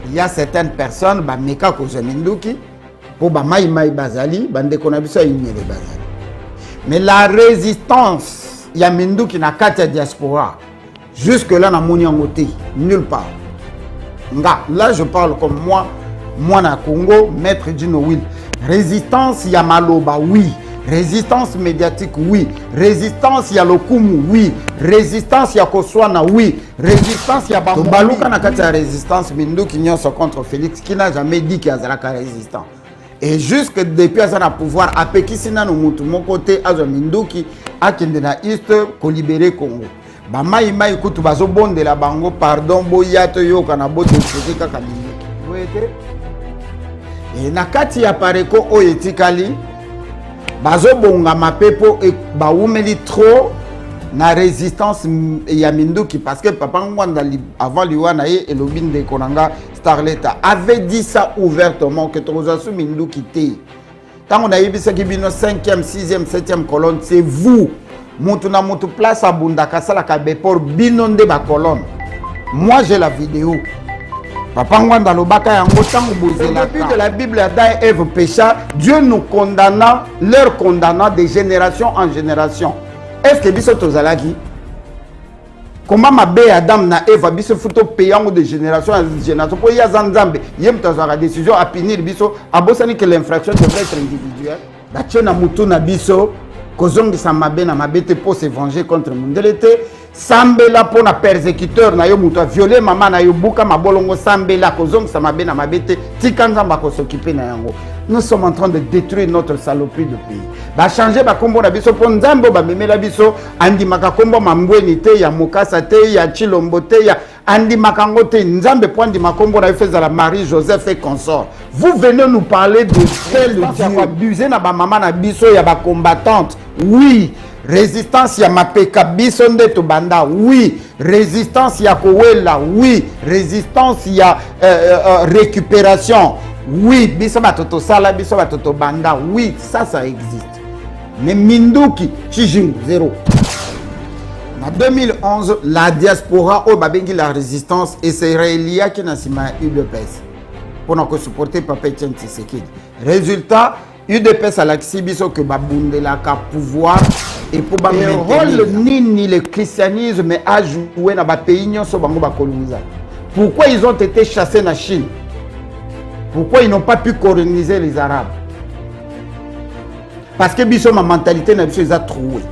il y a certaines personnes ba meka ko minduki pour ba mai bazali bande konabiso inyele bazali. Mais la résistance ya minduki na kati ya diaspora jusque là na moni ngote nulle part. Là je parle comme moi na Congo, maître Dino Will. Résistance ya maloba oui, résistance médiatique oui, résistance ya lokumu oui, résistance ya koswana oui, résistance ya baluka na kati ya résistance minduki nyonso contre Félix qui n'a jamais dit qu'il y a la résistance. Et jusque depuis à na pouvoir apekisi na no mutu mon côté azo minduki akende na East ko libérer Congo. Ba mai kutu bazo bonde la bango pardon boyato yo kana bote kaka minduki. Voyez. Et na kati ya pareko oyetikali bazo bonga mapepo e ba umeli trop na résistance ya minduki parce que papa ngwanda avant liwana et lobin de konanga Starleta avait dit ça ouvertement que Trozasu minduki te. Tant on a eu ce qui bino 5e, 6e, 7e colonne, c'est vous. Moutuna moutou place à Bundaka sala kabepor binonde ba colonne. Moi j'ai la vidéo. Papa ngwanda lobaka yango tango bozela. Depuis que la Bible a Ève pécha, Dieu nous condamna, leur condamna de génération en génération. Est-ce que biso tozalaki? Comment ma bé Adam na Eva biso futo payant de génération en génération pour y a zanzambe yem tazara décision à punir biso abosani que l'infraction devrait être individuelle da tchona mutu na biso kozongi sa mabe na mabete pour se venger contre mundelete sambela pour na persécuteur na yo mutu a violer maman na yo buka mabolongo sambela kozongi sa mabe na mabete tikanzamba ko s'occuper na yango. Nous sommes en train de détruire notre saloperie de pays. Ba changer ba kombo na biso pour nzambo ba memela biso andi makakombo mambweni te ya mokasa te ya chilombo te ya andi makango te nzambe pour andi makombo na feza la Marie Joseph et consort. Vous venez nous parler de tel Dieu abuser na ba maman na biso ya ba combattante. Oui, résistance ya mapeka biso ndeto banda. Oui, résistance ya kowela. Oui, résistance ya récupération. Oui, biso batoto sala, biso batoto banda. Oui, ça existe. Mais Minduki, Chijing, zéro. En 2011, la diaspora au Babengi la résistance et c'est Réelia qui n'a sima UDPS. Pour nous supporter Papa Etienne Tshisekedi. Résultat, UDPS à l'axibiso que Babunde la pouvoir et pour le rôle ni le christianisme a joué dans le pays sur Bango Bakoloniza. Pourquoi ils ont été chassés en Chine? Pourquoi ils n'ont pas pu coloniser les Arabes? Parce que biso ma mentalité n'a pas trouvé.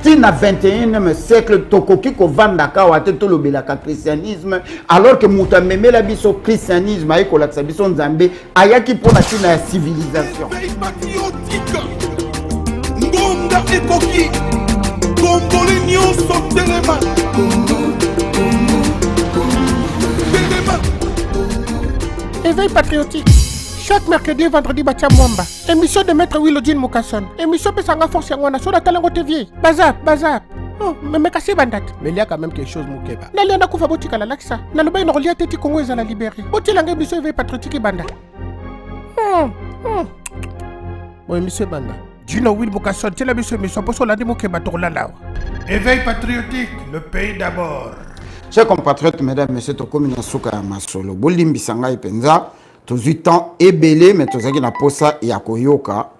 Si na 21e siècle tokoki ko vandaka wa te to lobelaka christianisme alors que muta memela biso christianisme ay ko laksa biso nzambe ayaki pona tina ya civilisation. Ngonda ekoki komboli nyonso telema. Éveil patriotique. Chaque mercredi et vendredi, Batia Mwamba. Émission de Maître Willodine Mukasson. Émission Pesanga Force Yangwana sur la Talango TV. Bazap. Oh, mais cassé bandat. Mais il y a quand même quelque chose, Moukeba. N'a pas koufa botika la laksa. N'a pas une relié tête Congo et la libérer. Boti langue émission Éveil patriotique et banda. Bon, émission banda. Dino Will Mukasson, c'est la mission pour sur la Moukeba Tourlala. Éveil patriotique, le pays d'abord. Chers compatriotes, mesdames, messieurs, Tokomi Nasuka Masolo, Bolimbi Sanga et Penza, tous 8 ans ébélé, mais tous na posa yakoyoka,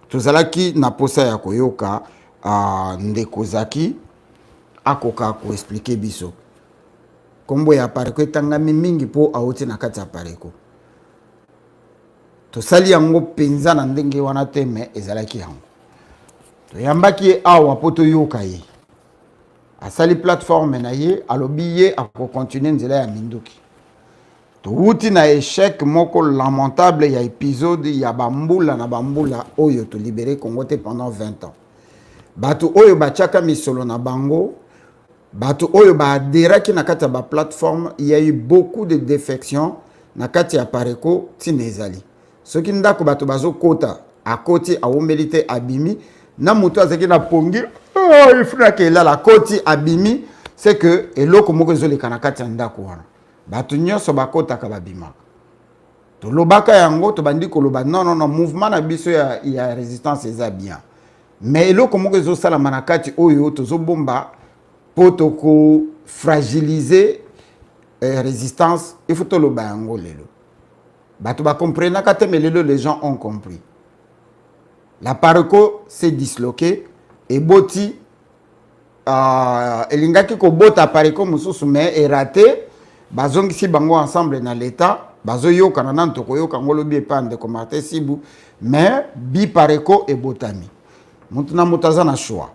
tous qui na posa yakoyoka, Ndekozaki, akoka ko expliquer biso. Kombo ya pareko tangami mingi po aoti na kati ya pareko. To sali yango penza na ndenge wana te me ezalaki yango. To yambaki awa poto yoka ye. Asali plateforme na ye alobi ye ako continuer nzela ya minduki. To wuti na échec moko lamentable ya épisode ya bambula na bambula oyo to libéré Congo te pendant 20 ans. Batu oyo bachaka misolo na bango, batu oyo ba aderaki na kati ya ba plateforme, il y a eu beaucoup de défections na kati ya pareko tinezali. Soki ndako batu bazo kota akoti awomelite abimi na muto azaki na pongi il faut que la koti abimi c'est que eloko moko ezoleka na kati ya ndako wana. Batu nyonso bakota ka babima. To lobaka yango to bandi ko loba non mouvement na biso ya résistance eza bien. Mais eloko moko ezosala manakati oyo tozobomba poto ko fragiliser résistance, il faut tout le bango lelo. Bato ba comprendre que les gens ont compris. La Pareco s'est disloquée et Boti elingaki ko bota Pareco mususu mais est raté. Bazong si bango ensemble dans l'état, bazo yo kanana ntoko yo kangolo bi pande ko Martin Sibu mais bi Pareco et botami. Mutuna mutaza na choix.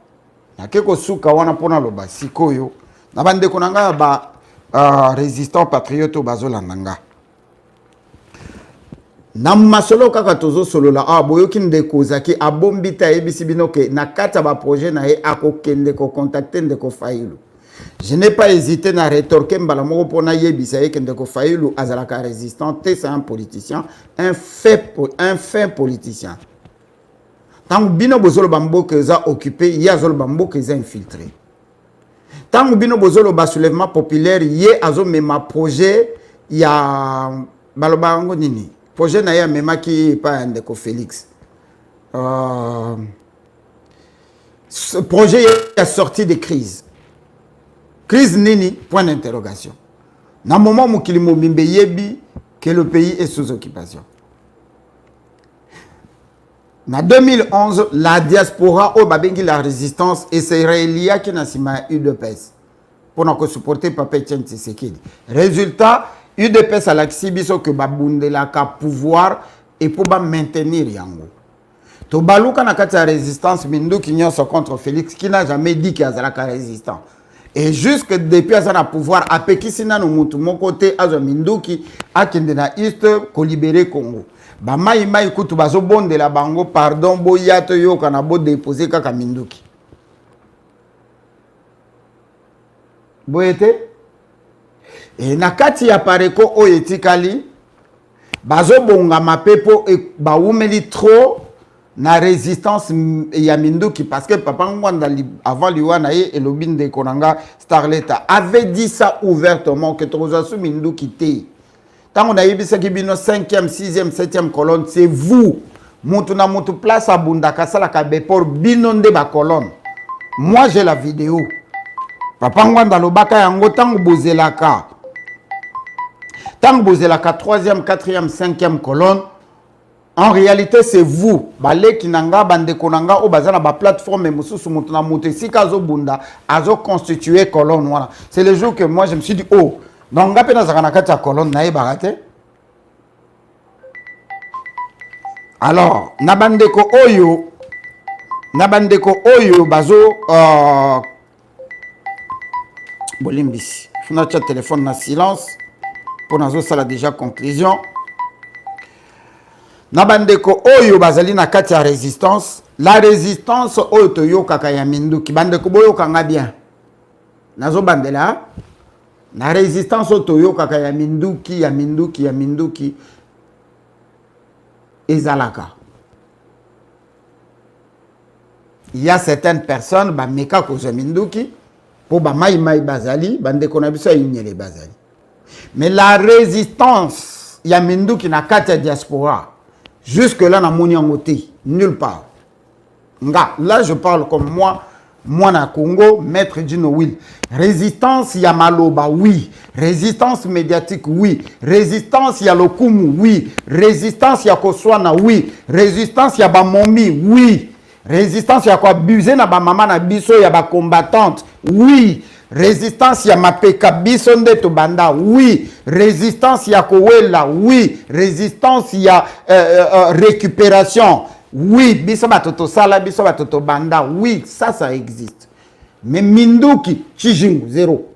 Na keko suka wana pona loba sikoyo na bande konanga ba résistant patriote bazo landanga. Na masolo kaka tozo solo la boyoki ndeko zaki abombita ebisi binoke na kata ba projet na ye akokende ko contacter ndeko Fayulu. Je n'ai pas hésité à rétorquer mbala moko pona yebisa ye ndeko Fayulu azalaka résistant, c'est un politicien, un fin politicien. Tant que bino bozolo bambo que za occupé, ya zolo bambo que za infiltré. Tant que bino bozolo ba soulèvement populaire, ye azo mema projet ya baloba ngo nini. Projet na ya mema qui pas ndeko Félix. Ce projet est sorti de crise. Crise nini? Point d'interrogation. Dans le moment où Kilimo Mimbe yebi que le pays est sous occupation. En 2011, la diaspora au Babengi la résistance et c'est Rélia qui n'a pas eu de pèse pour nous supporter Papa Etienne Tshisekedi. Résultat, UDPS à l'exhibition que Babundela ka pouvoir et pour maintenir Yango. Tobaluka na kati la résistance Mindu qui n'y a contre Félix qui n'a jamais dit qu'il y a la résistance. Et jusque depuis à pouvoir à Pekisina no mutu mon côté à Mindu qui a kendena East ko libérer Congo. Ba mai kutu bazo bonde la bango pardon boyato yo kana bo déposer kaka Minduki. Boyete et nakati ya Pareco o etikali bazo bonga mapepo e ba umeli trop na résistance ya Minduki parce que papa ngwanda avant liwana et lobin de Konanga Starleta avait dit ça ouvertement que Trozasu Minduki te. Tant qu'on a eu 5e, 6e, 7e colonne, c'est vous. Moutuna moutou place à Bundaka Salaka Bepor binonde ba colonne. Moi j'ai la vidéo. Papa ngwanda lobaka yango tango bozelaka. Tango bozelaka 3e, 4e, 5e colonne. En réalité, c'est vous. Balé kinanga bande konanga o bazana ba plateforme mususu mutuna mutu sika zo bunda azo constituer colonne voilà. C'est le jour que moi je me suis dit oh donc ngape na zakana kati ya colonne na barate. Alors nabandeko oyo bazo bolimbisi. Funa chat téléphone na silence pour nazo sala déjà conclusion. Nabandeko oyo bazali na kati ya résistance, la résistance oyo toyoka ya Minduki bandeko boyo kanga bien. Nazo bandela na résistance oyo toyoka ya Minduki ezalaka. Il y a certaines personnes ba meka ko Minduki pour ba mai bazali bandeko na biso inyele bazali. Mais la résistance ya Minduki na kati ya diaspora jusque-là, na nulle part. Là, je parle comme moi na Congo, maître Dino Will. Résistance Yamaloba, oui. Résistance médiatique, oui. Résistance Yalokumu, oui. Résistance Yakoswana, oui. Résistance Yabamomi, oui. Résistance Yakabusé na ba maman na biso yaba combattante, oui. Résistance ya mapeka bisonde to banda oui, résistance ya kowela oui, résistance ya récupération oui, biso batoto sala biso batoto banda oui, ça existe. Mais Minduki Chijingu zéro.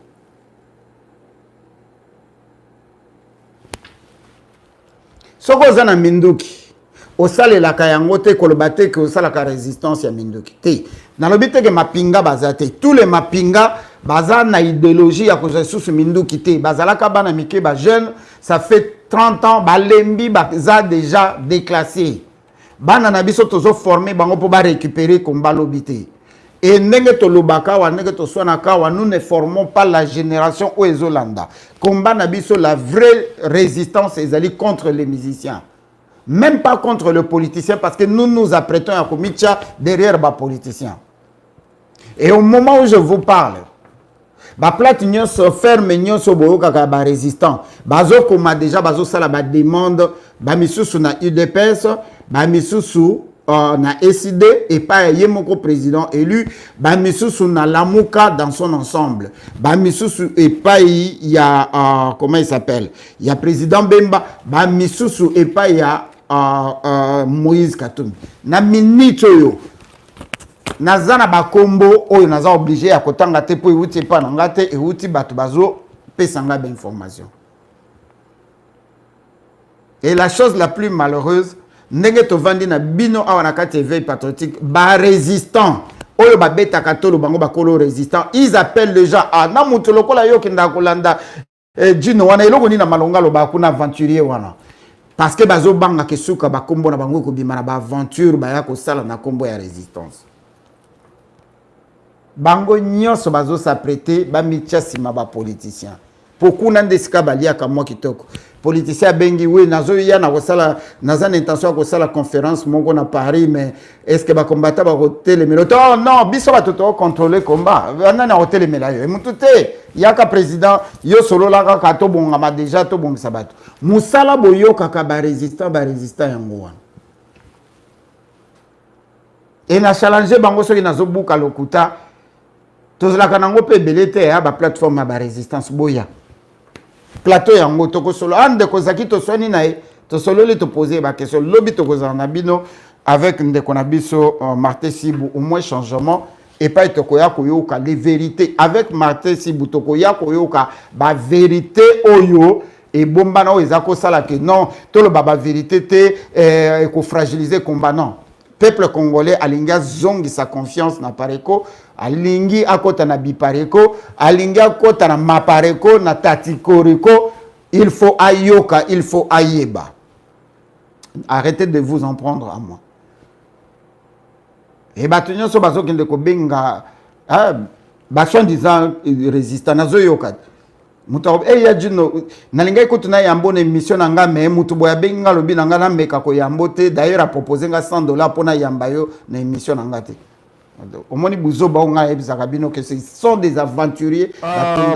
Soko zana Minduki osale la kayangote kolobate que osala ka résistance ya Minduki te. Na lobite ke mapinga bazate tous les mapinga baza na idéologie ya koza sous Minduki te bazalaka bana mike ba jeune ça fait 30 ans balembi baza déjà déclassé bana na biso tozo former bango po ba récupérer combat lobité et ndenge to lobaka wa ndenge to swanaka wa nous ne formons pas la génération oezolanda combat na biso la vraie résistance ezali contre les musiciens même pas contre le politicien parce que nous nous apprêtons à commettre derrière les politiciens. Et au moment où je vous parle, ba plate nyonso ferme nyonso boyo kaka ba résistant bazo koma déjà bazo sala ba demande ba misusu na UDPS ba misusu na SID et pas yemoko président élu ba misusu na Lamuka dans son ensemble ba misusu et pas il y a comment il s'appelle il y a président Bemba ba misusu et pas il y a Moïse Katumbi na minute yo nazana ba kombo oyo naza obligé à kotanga te po euti pa na ngate euti bato bazo pesanga ba information. Et la chose la plus malheureuse ndenge to vandi na bino awa na kati éveil patriotique ba résistant oyo ba beta katolo bango ba kolo résistant ils appellent les gens na mutu lokola yo kinda kolanda djino wana eloko ni na malonga lo ba kuna aventurier wana parce que bazo banga kesuka ba kombo na bango ko bima na ba aventure ba ya ko sala na kombo ya résistance. Bango nyonso bazo s'apprêter ba mitia sima ba politicien pourquoi n'andesika balia ka moi kitoko politicien bengi oui nazo ya na kosala naza intention ko sala conférence mongo na Paris mais est-ce que ba combattant ba hotel mais oh non biso ba toto contrôler combat na na hotel mais là yo mutute yaka président yo solo la ka to bonga ma déjà to bonga sabato musala boyo kaka ba résistant yango wana et na challenger bango so nazo buka lokuta tozala kanango pe belete ya ba plateforme ba résistance boya plateau yango toko solo ande ko zaki to soni na to solo le to poser ba question lobi to ko na bino avec ndeko na biso Martin Sibou au moins changement et pas to ko ya ko yoka les vérités avec Martin Sibou to ko ya ko yoka ba vérité oyo et bomba na eza ko sala que non to le baba vérité te ko fragiliser combat non. Peuple congolais alinga zongi sa confiance na pareko alingi akota na bipareko alingi akota na mapareko na tatikoreko il faut ayoka il faut ayeba. Arrêtez de vous en prendre à moi. Et batunyo so bazo kende ko benga basho disant résistant nazo yoka muto ya jino nalinga ikutu na yambo na émission na nga me mutu boya benga lobi na nga na meka ko yambo te d'ailleurs a proposé nga $100 pona yamba yo na émission na nga te omoni buzo ba nga ebisa kabino que ce sont des aventuriers.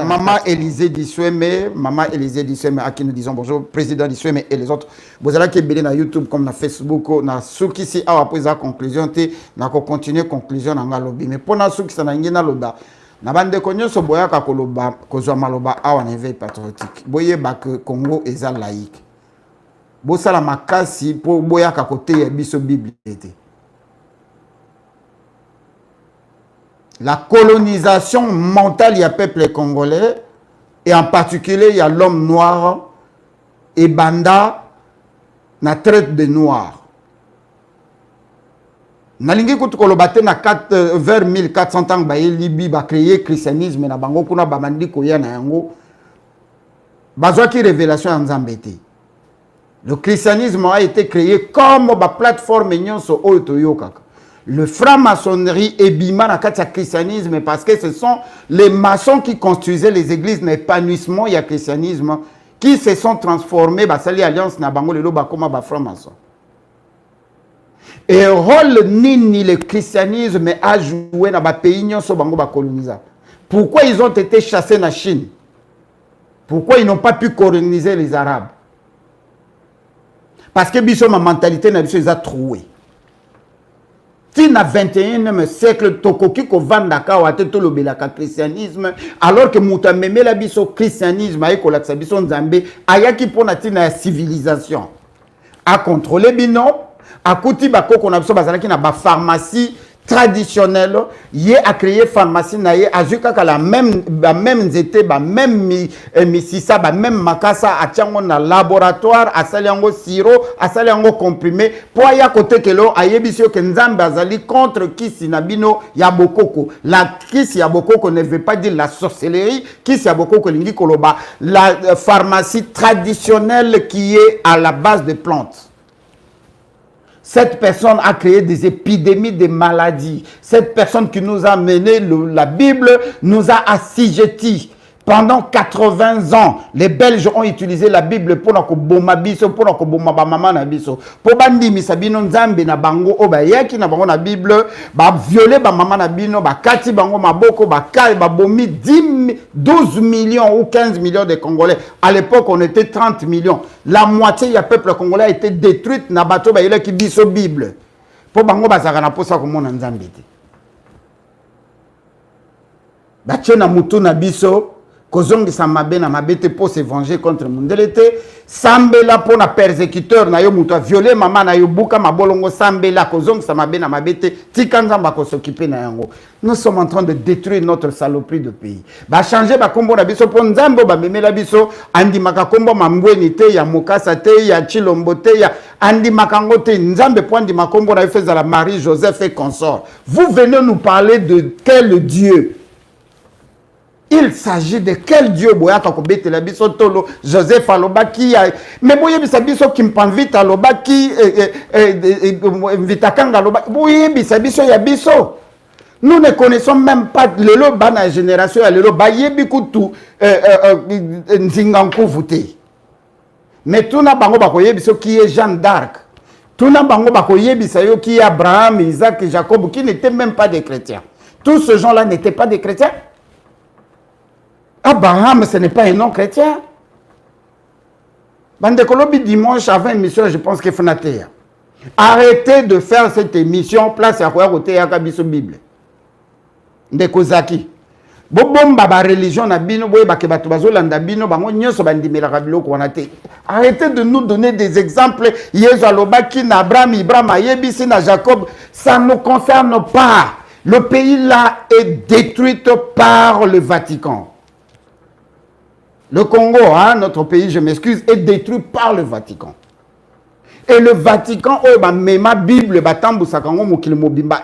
Maman Élisée Dissoueme à qui nous disons bonjour président Dissoueme et les autres vous allez qui belé na YouTube comme na Facebook na suki si awa poza conclusion te na ko continuer conclusion na nga lobi mais pona suki sana ngina loba na bande konyo so boyaka koloba kozwa maloba awa na éveil patriotique boyeba que Congo eza laïque bosala makasi po boyaka kote ya biso Bible ete la colonisation mentale du peuple congolais et en particulier il y a l'homme noir et banda na traite de noirs. Nalingi kutu kolobate na vers 1400 ans ba Libye ba créer christianisme na bango kuna ba mandi ko ya na yango bazwa ki révélation en Zambété. Le christianisme a été créé comme ba plateforme nyonso oyo toyokaka. Le franc-maçonnerie et bima na kati ya christianisme parce que ce sont les maçons qui construisaient les églises l'épanouissement ya christianisme qui se sont transformés ba sali alliance na bango lelo ba koma ba franc-maçon. Et rôle nini le christianisme a joué dans les pays nyonso bango ba coloniser. Pourquoi ils ont été chassés na Chine? Pourquoi ils n'ont pas pu coloniser les Arabes? Parce que biso ma mentalité na biso ils a troué. Si na 21e siècle tokoki ko vanda ka wa te to lobelaka christianisme alors que muta memela biso christianisme ay ko laksa biso nzambe ayaki pona tina ya civilisation a contrôler bino akuti bakoko na biso bazalaki na ba pharmacie traditionnelle yé a créé pharmacie na yé azuka ka la même nzete ba même misisa ba même makasa atiango na laboratoire asaliango sirop asaliango comprimé po ya côté kelo ayebisio ke nzambe azali contre kisi na bino ya bokoko. La kisi ya bokoko ne veut pas dire la sorcellerie, kisi ya bokoko lingi koloba la pharmacie traditionnelle qui est à la base de plantes. Cette personne a créé des épidémies de maladies. Cette personne qui nous a mené la Bible nous a assujettis. Pendant 80 ans, les Belges ont utilisé la Bible pour que boma biso, pour que boma ba mama na biso. Pour bandi misabino nzambe na bango o ba yaki na bango na Bible, ba violer ba mama na bino, ba kati bango maboko, ba kai ba bomi 12 millions ou 15 millions de Congolais. À l'époque, on était 30 millions. La moitié du peuple congolais a été détruite na bato ba yele ki biso Bible. Pour bango ba zakana posa ko mona nzambe te. Ba tchena mutu na biso kozongi sa mabe na mabete pour se venger contre mundelete sambela pour na persécuteur na yo mutu a violer mama na yo buka mabolongo sambela kozongi sa mabe na mabete tikanza ba ko s'occuper na yango. Nous sommes en train de détruire notre saloperie de pays. Ba changer ba kombo na biso pour nzambo ba memela biso andi makakombo mambweni te ya mokasa te ya chilombo te ya andi makango te nzambe pour andi makombo na feza la Marie Joseph et consort. Vous venez nous parler de quel Dieu? Il s'agit de quel Dieu boyaka ko betela biso tolo Joseph alobaki mais boye bisa biso kimpanvita alobaki vitakanga alobaki boye bisa biso ya biso. Nous ne connaissons même pas lelo bana génération ya lelo bayebi kutu nzinganko voté. Mais tuna bango bakoyebiso qui est Jeanne d'Arc. Tuna bango bakoyebisa yo qui est Abraham, Isaac et Jacob qui n'étaient même pas des chrétiens. Tous ces gens-là n'étaient pas des chrétiens. Abraham, ce n'est pas un non-chrétien. Bandekolobi dimanche avant une émission, je pense que Fnatea. Arrêtez de faire cette émission, place à quoi côté à Kabiso Bible. Ndekozaki. Bobomba ba religion na bino boye ba kebato bazolanda bino bango nyoso bandimela kabilo ko wanate. Arrêtez de nous donner des exemples. Yesu alobaki na Abraham, Ibrahim, Yebisi na Jacob, ça ne nous concerne pas. Le pays là est détruit par le Vatican. Le Congo, hein, notre pays, je m'excuse, est détruit par le Vatican. Et le Vatican,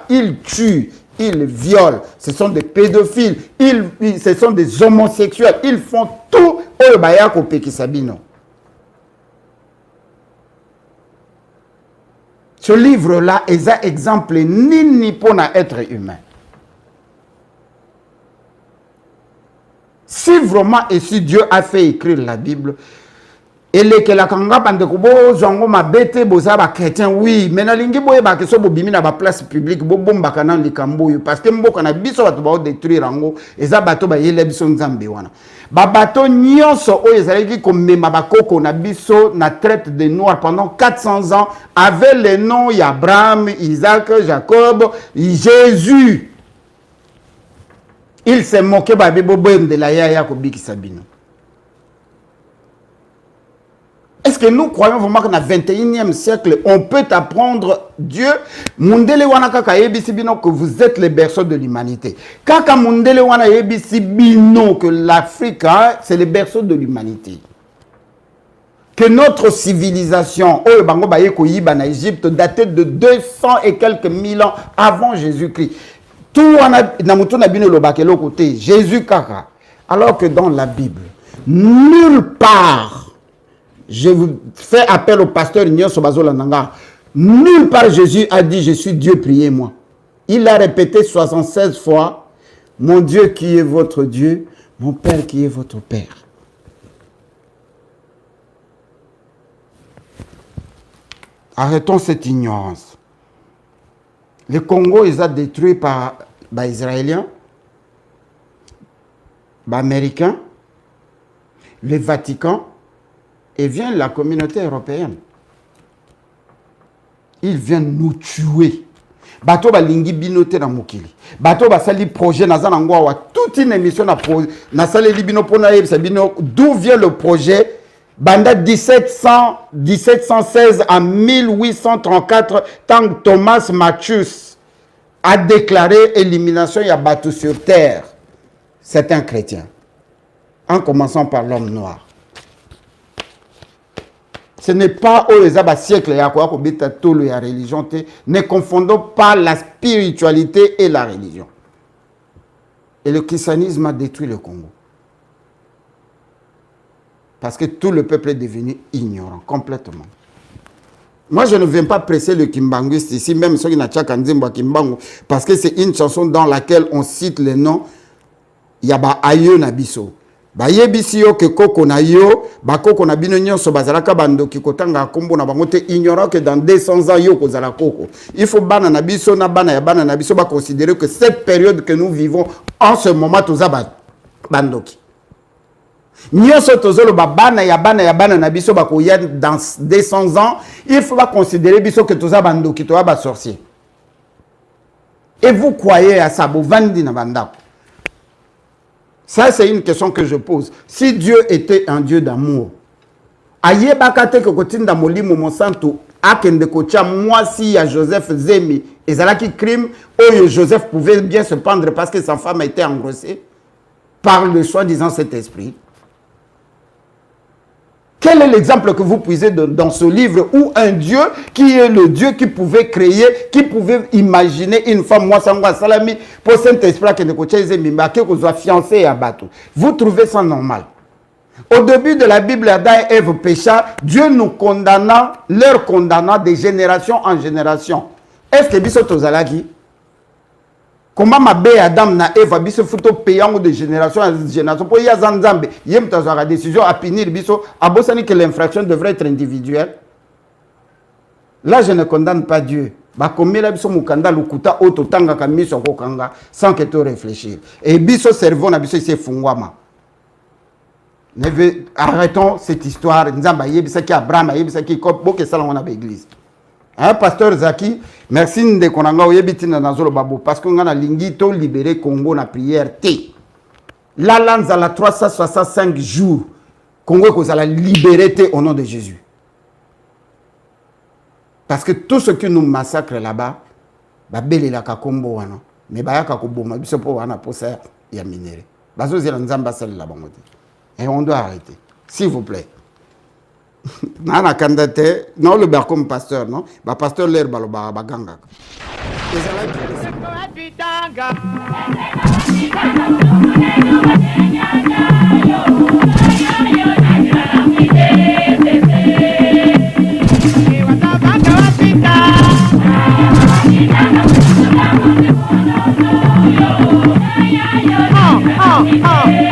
il tue, il viole. Ce sont des pédophiles, ce sont des homosexuels. Ils font tout. Ce livre-là est un exemple ni pour être humain. Si vraiment et si Dieu a fait écrire la Bible, et les que la kanga bandekubo zongo mabete boza ba chrétien oui, mais na lingi boye ba keso bo bimi na ba place publique bo bomba kana likambo parce que mboka na biso bato ba détruire rango eza bato ba yele biso nzambe wana. Ba bato nyonso o ezalaki komema bakoko na biso na traite des noirs pendant 400 ans avec les noms Abraham, Isaac, Jacob, Jésus. Il s'est moqué de la yaya Kobiki Sabino. Est-ce que nous croyons vraiment qu'au 21e siècle, on peut apprendre Dieu? Mundele wana kaka yebisi bino que vous êtes les berceaux de l'humanité. Kaka mundele wana yebisi bino que l'Afrique, c'est les berceaux de l'humanité. Que notre civilisation, oh bango baye koyiba na Égypte, datait de 200 et quelques mille ans avant Jésus-Christ. Tout le côté Jésus kaka. Alors que dans la Bible, nulle part, je vous fais appel au pasteur Ignace Sobazolananga, nulle part Jésus a dit je suis Dieu, priez-moi. Il a répété 76 fois, mon Dieu qui est votre Dieu, mon Père qui est votre Père. Arrêtons cette ignorance. Le Congo, ils ont détruit par les Israéliens, les Américains, le Vatican, et vient la communauté européenne. Ils viennent nous tuer. Bato balingi binote na mokili. Bato basali projet na zanangwa wa toute une émission na sali bino pona yebisa bino d'où vient le projet. Banda 1716 à 1834, tant que Thomas Malthus a déclaré élimination y a bateau sur terre. C'est un chrétien. En commençant par l'homme noir. Ce n'est pas au siècle y a quoi la religion. Ne confondons pas la spiritualité et la religion. Et le christianisme a détruit le Congo. Parce que tout le peuple est devenu ignorant, complètement. Moi, je ne viens pas presser le kimbanguiste ici, même ceux qui n'ont pas Kanzimba Kimbangu, parce que c'est une chanson dans laquelle on cite les noms Yaba Ayo Nabiso. bayebisi yo ke koko na yo bakoko na bino nyonso bazalaka bandoki kotanga kombo na bango te, ignorant que dans 200 ans yo kozala koko. Il faut bana na biso na bana ya bana na biso ba considérer que cette période que nous vivons en ce moment toza bandoki. Nyonso tozolo bana ya bana na biso ba koya dans 200 ans, il faut pas considérer biso que toza bandoki toza ba sorcier. Et vous croyez à ça, bovandi na bandako. Ça, c'est une question que je pose. Si Dieu était un Dieu d'amour, aye bakate ke kotinda molimo monsanto akende kocha mwasi ya Joseph Zemi ezalaki crime oyo Joseph pouvait bien se pendre parce que sa femme a été engrossée par le soi-disant cet esprit. Quel est l'exemple que vous puisez dans ce livre où un Dieu qui est le Dieu qui pouvait créer, qui pouvait imaginer une femme, moi, Sangwa Salami, pour Saint-Esprit, qui soit fiancé à Bateau. Vous trouvez ça normal? Au début de la Bible, Adam et Ève pécha, Dieu nous condamna, leur condamna de génération en génération. Est-ce que Bissot Ozalaki? Comment ma bé Adam na Eva biso futo payant de génération en génération pour y a Zanzambe yem tazara décision à punir biso abosani que l'infraction devrait être individuelle. Là je ne condamne pas Dieu. Ba komela biso mukanda lukuta oto tanga kamiso kokanga sans que tu réfléchir. Et biso cerveau na biso c'est fungwama. Arrêtons cette histoire. Nzamba yebisa ki Abraham yebisa ki ko boke sala on a l'église. Hein, pasteur Zaki, merci de konanga oyebiti na nazolo babo parce que ngana lingito libérer Congo na prière T. La lanza la 365 jours. Congo kozala libérer T au nom de Jésus. Parce que tout ce qui nous massacre là-bas, ba belela ka kombo wana, mais ba yaka ko boma biso po wana po ça ya minéré. Bazo zela nzamba sel la bango. Et on doit arrêter, s'il vous plaît. Nana kandate non le bar comme pasteur non ba pasteur l'air balo baganga Oh